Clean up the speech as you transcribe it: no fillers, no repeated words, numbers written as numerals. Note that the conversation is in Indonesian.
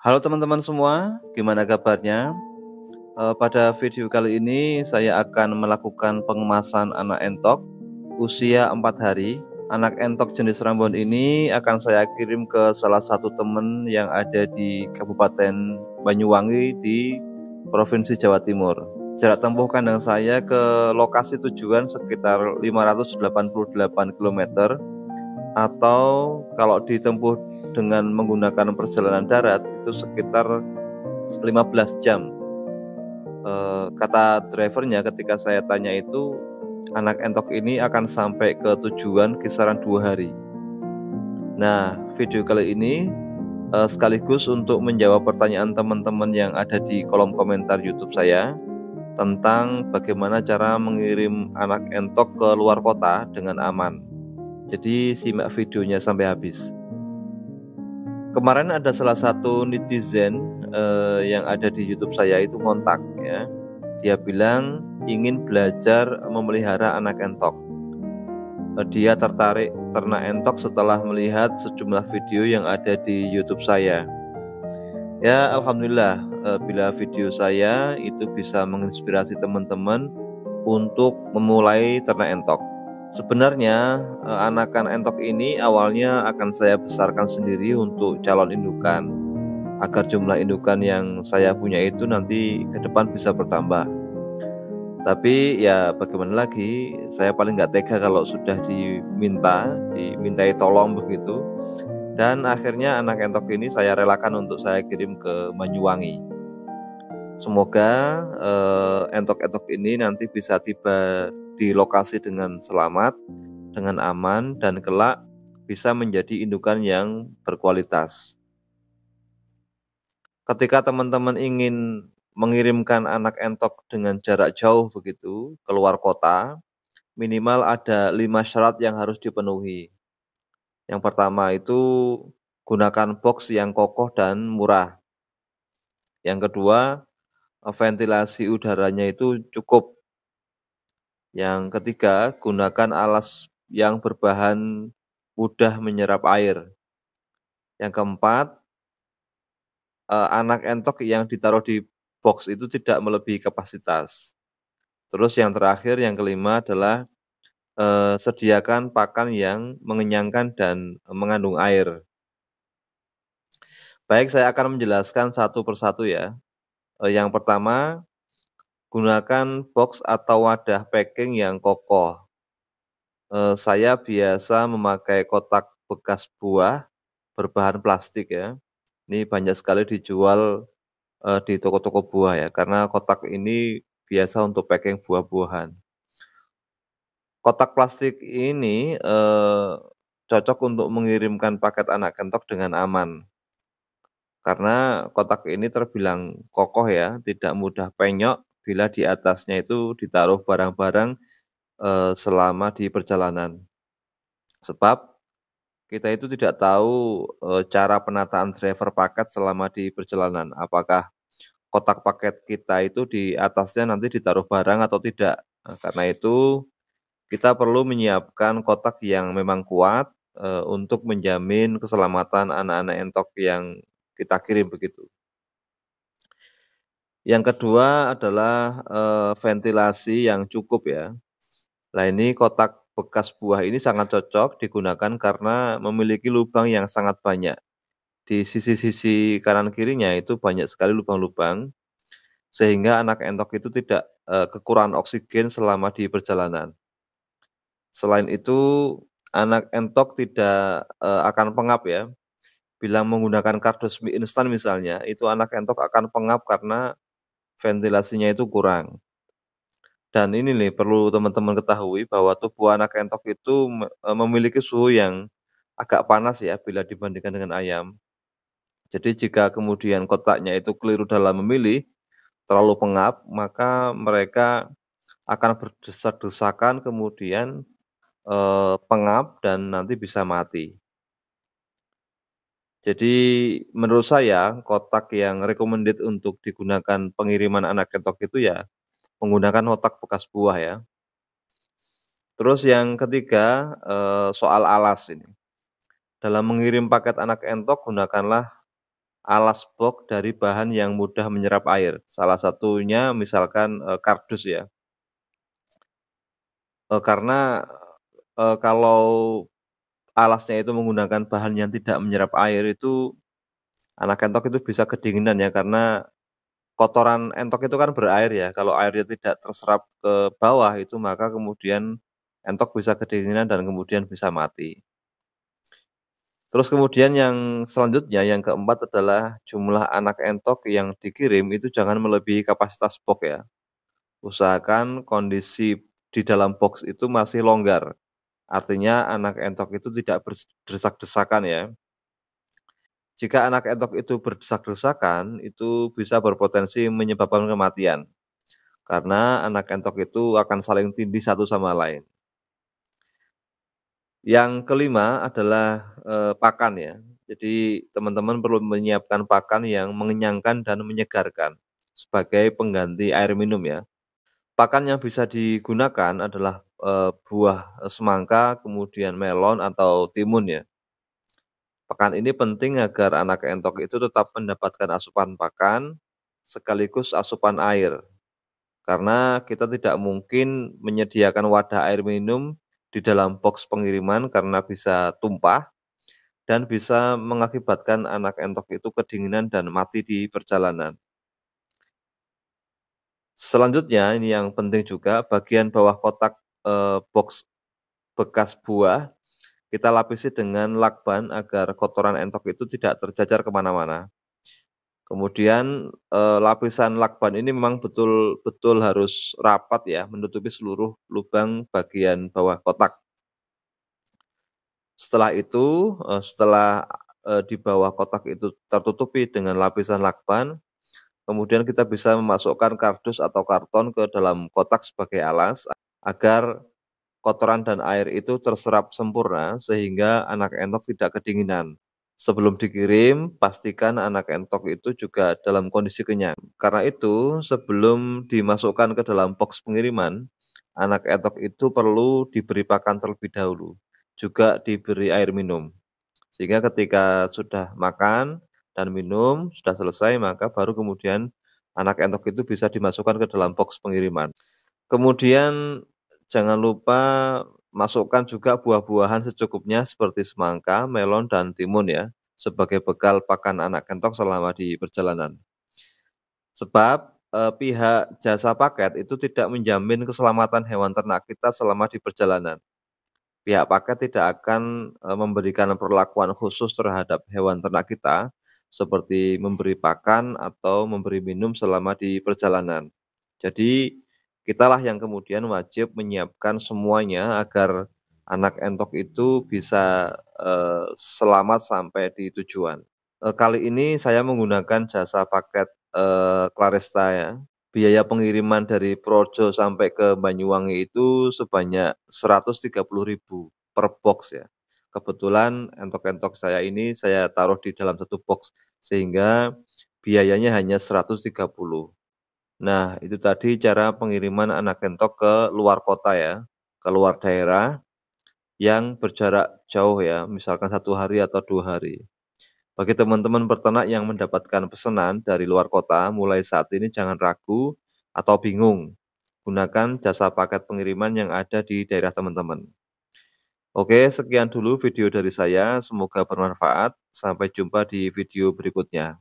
Halo teman-teman semua, gimana kabarnya? Pada video kali ini saya akan melakukan pengemasan anak entok usia 4 hari. Anak entok jenis Rambon ini akan saya kirim ke salah satu teman yang ada di Kabupaten Banyuwangi di Provinsi Jawa Timur. Jarak tempuh kandang saya ke lokasi tujuan sekitar 588 km, atau kalau ditempuh dengan menggunakan perjalanan darat itu sekitar 15 jam. Kata drivernya ketika saya tanya itu, anak entok ini akan sampai ke tujuan kisaran 2 hari. Nah, video kali ini sekaligus untuk menjawab pertanyaan teman-teman yang ada di kolom komentar YouTube saya tentang bagaimana cara mengirim anak entok ke luar kota dengan aman. Jadi simak videonya sampai habis. Kemarin ada salah satu netizen yang ada di YouTube saya itu kontak ya. Dia bilang ingin belajar memelihara anak entok. Dia tertarik ternak entok setelah melihat sejumlah video yang ada di YouTube saya. Ya, alhamdulillah bila video saya itu bisa menginspirasi teman-teman untuk memulai ternak entok. Sebenarnya anakan entok ini awalnya akan saya besarkan sendiri untuk calon indukan, agar jumlah indukan yang saya punya itu nanti ke depan bisa bertambah. Tapi ya bagaimana lagi, saya paling nggak tega kalau sudah dimintai tolong begitu. Dan akhirnya anak entok ini saya relakan untuk saya kirim ke Banyuwangi. Semoga entok-entok ini nanti bisa tiba di lokasi dengan selamat, dengan aman, dan kelak bisa menjadi indukan yang berkualitas. Ketika teman-teman ingin mengirimkan anak entok dengan jarak jauh begitu keluar kota, minimal ada 5 syarat yang harus dipenuhi. Yang pertama itu gunakan box yang kokoh dan murah. Yang kedua, ventilasi udaranya itu cukup. Yang ketiga, gunakan alas yang berbahan mudah menyerap air. Yang keempat, anak entok yang ditaruh di box itu tidak melebihi kapasitas. Terus yang terakhir, yang kelima adalah sediakan pakan yang mengenyangkan dan mengandung air. Baik, saya akan menjelaskan satu persatu ya. Yang pertama, gunakan box atau wadah packing yang kokoh. Saya biasa memakai kotak bekas buah berbahan plastik ya. Ini banyak sekali dijual di toko-toko buah ya, karena kotak ini biasa untuk packing buah-buahan. Kotak plastik ini cocok untuk mengirimkan paket anak entok dengan aman. Karena kotak ini terbilang kokoh ya, tidak mudah penyok bila di atasnya itu ditaruh barang-barang selama di perjalanan. Sebab kita itu tidak tahu cara penataan driver paket selama di perjalanan. Apakah kotak paket kita itu di atasnya nanti ditaruh barang atau tidak. Nah, karena itu kita perlu menyiapkan kotak yang memang kuat untuk menjamin keselamatan anak-anak entok yang kita kirim begitu. Yang kedua adalah ventilasi yang cukup ya. Nah, ini kotak bekas buah ini sangat cocok digunakan karena memiliki lubang yang sangat banyak. Di sisi-sisi kanan kirinya itu banyak sekali lubang-lubang, sehingga anak entok itu tidak kekurangan oksigen selama di perjalanan. Selain itu, anak entok tidak akan pengap ya. Bila menggunakan kardus mie instan misalnya, itu anak entok akan pengap karena ventilasinya itu kurang. Dan ini nih perlu teman-teman ketahui bahwa tubuh anak entok itu memiliki suhu yang agak panas ya bila dibandingkan dengan ayam. Jadi jika kemudian kotaknya itu keliru dalam memilih, terlalu pengap, maka mereka akan berdesak-desakan kemudian pengap dan nanti bisa mati. Jadi menurut saya kotak yang recommended untuk digunakan pengiriman anak entok itu ya menggunakan kotak bekas buah ya. Terus yang ketiga, soal alas ini. Dalam mengirim paket anak entok gunakanlah alas box dari bahan yang mudah menyerap air. Salah satunya misalkan, kardus ya. Karena, kalau alasnya itu menggunakan bahan yang tidak menyerap air itu, anak entok itu bisa kedinginan ya, karena kotoran entok itu kan berair ya, kalau airnya tidak terserap ke bawah itu maka kemudian entok bisa kedinginan dan kemudian bisa mati. Terus kemudian yang selanjutnya, yang keempat adalah jumlah anak entok yang dikirim itu jangan melebihi kapasitas box ya. Usahakan kondisi di dalam box itu masih longgar, artinya anak entok itu tidak berdesak-desakan ya. Jika anak entok itu berdesak-desakan, itu bisa berpotensi menyebabkan kematian, karena anak entok itu akan saling tindih satu sama lain. Yang kelima adalah, pakan ya. Jadi teman-teman perlu menyiapkan pakan yang mengenyangkan dan menyegarkan, sebagai pengganti air minum ya. Pakan yang bisa digunakan adalah, buah, semangka, kemudian melon atau timun ya. Pakan ini penting agar anak entok itu tetap mendapatkan asupan pakan, sekaligus asupan air. Karena kita tidak mungkin menyediakan wadah air minum di dalam box pengiriman karena bisa tumpah dan bisa mengakibatkan anak entok itu kedinginan dan mati di perjalanan. Selanjutnya ini yang penting juga, bagian bawah kotak, box bekas buah kita lapisi dengan lakban agar kotoran entok itu tidak terjajar kemana-mana. Kemudian, lapisan lakban ini memang betul-betul harus rapat ya, menutupi seluruh lubang bagian bawah kotak. Setelah itu, setelah, di bawah kotak itu tertutupi dengan lapisan lakban, kemudian kita bisa memasukkan kardus atau karton ke dalam kotak sebagai alas, agar kotoran dan air itu terserap sempurna sehingga anak entok tidak kedinginan. Sebelum dikirim, pastikan anak entok itu juga dalam kondisi kenyang. Karena itu, sebelum dimasukkan ke dalam box pengiriman, anak entok itu perlu diberi pakan terlebih dahulu, juga diberi air minum. Sehingga ketika sudah makan dan minum, sudah selesai, maka baru kemudian anak entok itu bisa dimasukkan ke dalam box pengiriman. Kemudian jangan lupa masukkan juga buah-buahan secukupnya seperti semangka, melon, dan timun ya, sebagai bekal pakan anak entok selama di perjalanan. Sebab, pihak jasa paket itu tidak menjamin keselamatan hewan ternak kita selama di perjalanan. Pihak paket tidak akan, memberikan perlakuan khusus terhadap hewan ternak kita, seperti memberi pakan atau memberi minum selama di perjalanan. Jadi, kitalah yang kemudian wajib menyiapkan semuanya agar anak entok itu bisa, selamat sampai di tujuan. Kali ini saya menggunakan jasa paket, Claresta ya. Biaya pengiriman dari Projo sampai ke Banyuwangi itu sebanyak 130.000 per box ya. Kebetulan entok-entok saya ini saya taruh di dalam satu box, sehingga biayanya hanya 130. Nah, itu tadi cara pengiriman anak entok ke luar kota ya, ke luar daerah yang berjarak jauh ya, misalkan 1 hari atau 2 hari. Bagi teman-teman peternak yang mendapatkan pesanan dari luar kota, mulai saat ini jangan ragu atau bingung. Gunakan jasa paket pengiriman yang ada di daerah teman-teman. Oke, sekian dulu video dari saya. Semoga bermanfaat. Sampai jumpa di video berikutnya.